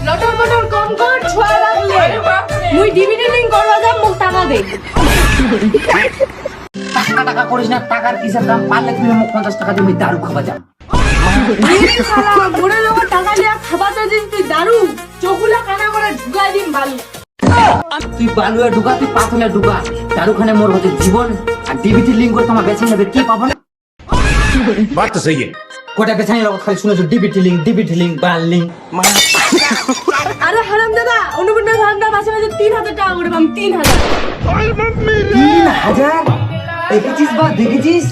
লটর বটর কম কর ছোয়া লাগলে মুই ডিভিডি লিংক করবা যা মুখ টাকা দে। টাকা টাকা করিস না, টাকার কিসের দাম? পারলে তুই মুখ 50 টাকা দিয়ে দারু খাবা যা। এই শালা মোরে লোক টাকা লিয়া খাবাতে দিন তুই দারু চকুলা কানা করে ঢুকাই দিম বালু। তুই বালুয়া ঢুকা, তুই পাথরে ঢুকা, দারুখানে মোর হচ্ছে জীবন। আর ডিভিডি লিংক করে তোমার বেছে নেবে, কি পাবো না? बात तो सही है। গোটা বেছানি লোক খালি শুনেছো ডিভিডি লিংক বাল লিংক। আরে হারাম দাদা অনুপূর্ণা ভান্ডার মাসে মাসে 3000 টাকা করে পাম 3000। 3000 দেখেছিস বা দেখেছিস?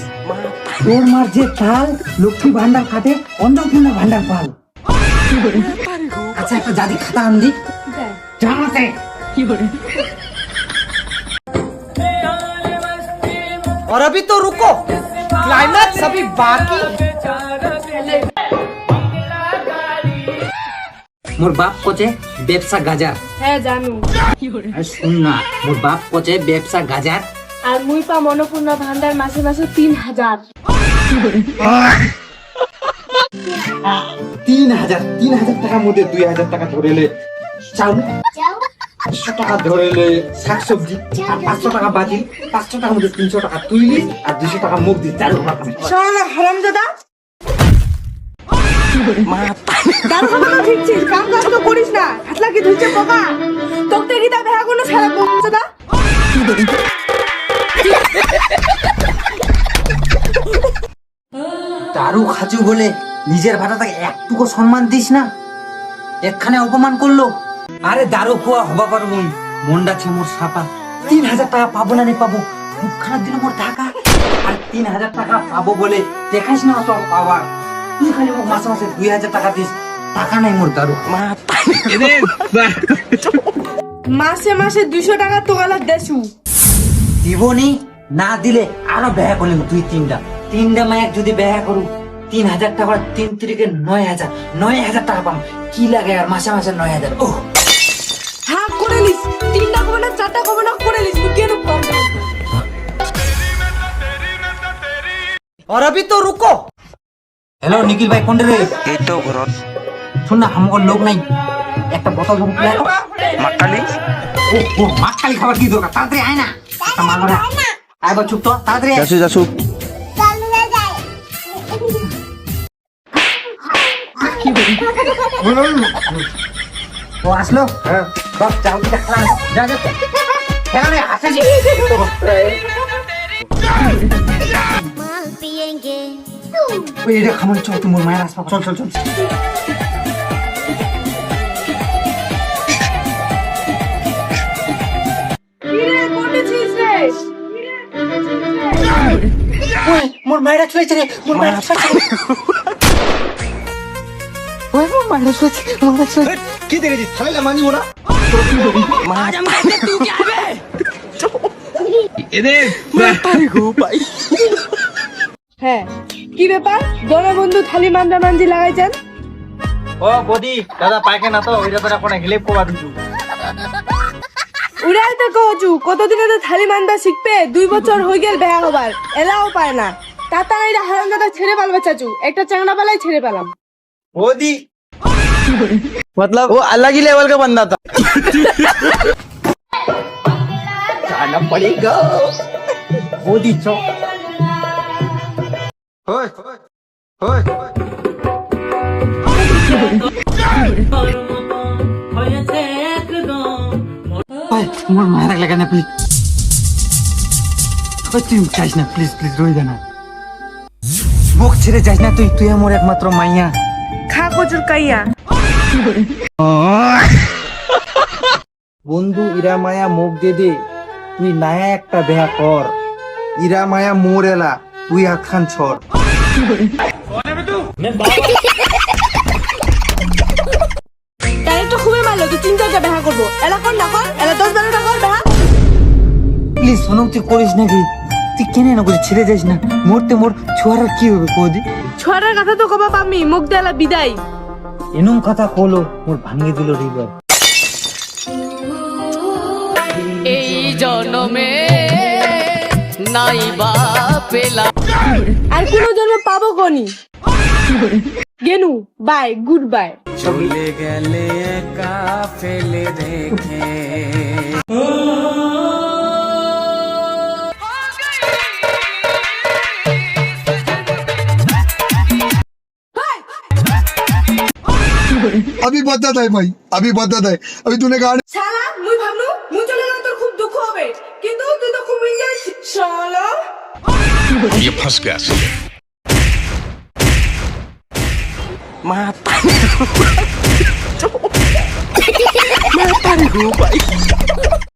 তোর মার যে তাল লক্ষ্মী ভান্ডার খাতে অন্নপূর্ণা ভান্ডার পাল। আচ্ছা একটা জাদি খাতা আনলি জানাতে और अभी तो रुको, क्लाइमैक्स अभी बाकी। মোর বাপ কোচে ব্যবসা গাজার। হ্যাঁ জানু। আরে শুন না, মোর বাপ কোচে ব্যবসা গাজার। আর মুই পাম অন্নপূর্ণা ভান্ডার মাসে মাসে 3000। 3000 টাকার মধ্যে 2000 টাকা ধরেলে চাউল, 500 টাকা ধরেলে শাকসবজি, আর 500 টাকা বাজি। 500 টাকার মধ্যে 300 টাকা তুইলি আর 200 টাকা মুখ দিয়ে চালু খাবি। শালা হারাম দাদা দারু খানা ঠিকছিস, কাম কাজ তো করিস না, হাতলা কি ধুইছে পোকা তোকে কি তা ভেয়া কোনো ছাড়া দাদা। দারু খাচু বলে নিজের ভাটাটাকে একটুকু সম্মান দিস না, একখানে অপমান করলো। আরে দারু খোয়া হবা পারো মুই, মন্ডা ছে মোর সাপা। 3000 টাকা পাবো না রে পাবো, মুখখানা দিল মোর টাকা। আর 3000 টাকা পাবো বলে দেখাইস না অত পাওয়ার। তুই খালি মোক মাসে মাসে 2000 টাকা দিস, টাকা নাই মোর দারু। মাসে মাসে 200 টাকা তোগালা দেছু। দিবনি না দিলে আরো ব্যয় করলি 2-3টা মায়াক যদি ব্যয় করু 3000 টাকা 3 তিরিকে 9000 টাকা পাম। কি লাগে আর মাসে মাসে 9000? ওহ হ্যাঁ করে লিস, 3টা কবে না 4টা কবে না করে লিস, তুই কেন কম? और अभी तो रुको। হ্যালো নিখিল ভাই, কোন রে? এই তো ঘরত শুন না, আমার লোক নাই, একটা বোতল ধরে প্লাই মাকালি ও মাখালি খাবার কি দরকার? তাড়াতাড়ি আয় না, একটা মালরা আয় বা চুপ তো, তাড়াতাড়ি আয়। যাসু যাসু ও আসলো। হ্যাঁ বাপ যাও, দিটা খেলা যা যা খেলা রে, আসে জি। माल पिएंगे ওই রে খামন, চল তুই মোর মায়ের আসবা, চল চল চল। কি রে কোনছিস রে? ওই মোর মায়েরা চলেছে রে, মোর মায়েরা চলেছে। ওই মোর মায়েরা চলেছে, মায়েরা চলেছে। কি দেখেছিস? থাইলা মানিব না। হ্যাঁ কি ব্যাপার? বন্ধু থালি মান্দা মাঞ্জি লাগাইছেন? ओ बोदी दादा पाके ना तो ওইটা তোরা কোনে গেলে কোবা দিছু। উড়াই তো কহছু কতদিনে তো থালি মান্দা শিখবে, 2 বছর হই গেল বেয়া হবার, এলাও পায় না। তাতারাইরা হারাম দাদা ছেড়ে পালবে চাচু, একটা চাংড়া পালাই ছেড়ে পেলাম। बोदी मतलब वो अलग ही लेवल का बंदा था। जाना पड़ेगा। বৌদি চ। होय होय ওই মোর মায়েরা লাগে না প্লিজ, ওই তুই যাইস না প্লিজ, প্লিজ রই যা না, মুখ ছেড়ে যাইস না, তুই আমার একমাত্র মাইয়া। খা কচুর কাইয়া। বন্ধু ইরা মায়া মুখ দে দে, তুই নায়া একটা বেহা কর। ইরা মায়া মোর এলা, তুই হাতখান ছড়। তাই তো খুবই ভালো, তুই 3-4টা বেহা করবো। এলা কর না কর, এলা 10-12টা কর বেহা। প্লিজ শোনো, তুই করিস নাকি? তুই কেন না বলছিস, ছেড়ে যাইস না, মরতে মোর ছোয়ার কি হবে বৌদি? ছোয়ারের কথা তো কবা পামি, মুখ দেলা বিদায়। এনুম কথা কলো মোর ভাঙে দিল হৃদয়। এই জন্মে নাই বা পেলাম। আর কোনো জন্য পাবো কোনি। গেনু বাই, গুড বাই। চলে গেলে একা ফেলে রেখে अभी बदत है भाई, अभी बदत है। अभी तूने कहा শালা মুই ভাবনু মুই চলে গেলে তোর খুব দুঃখ হবে, কিন্তু তুই তো খুব এনজয় শালা। ये फंस गया Mata ni gua, Pak.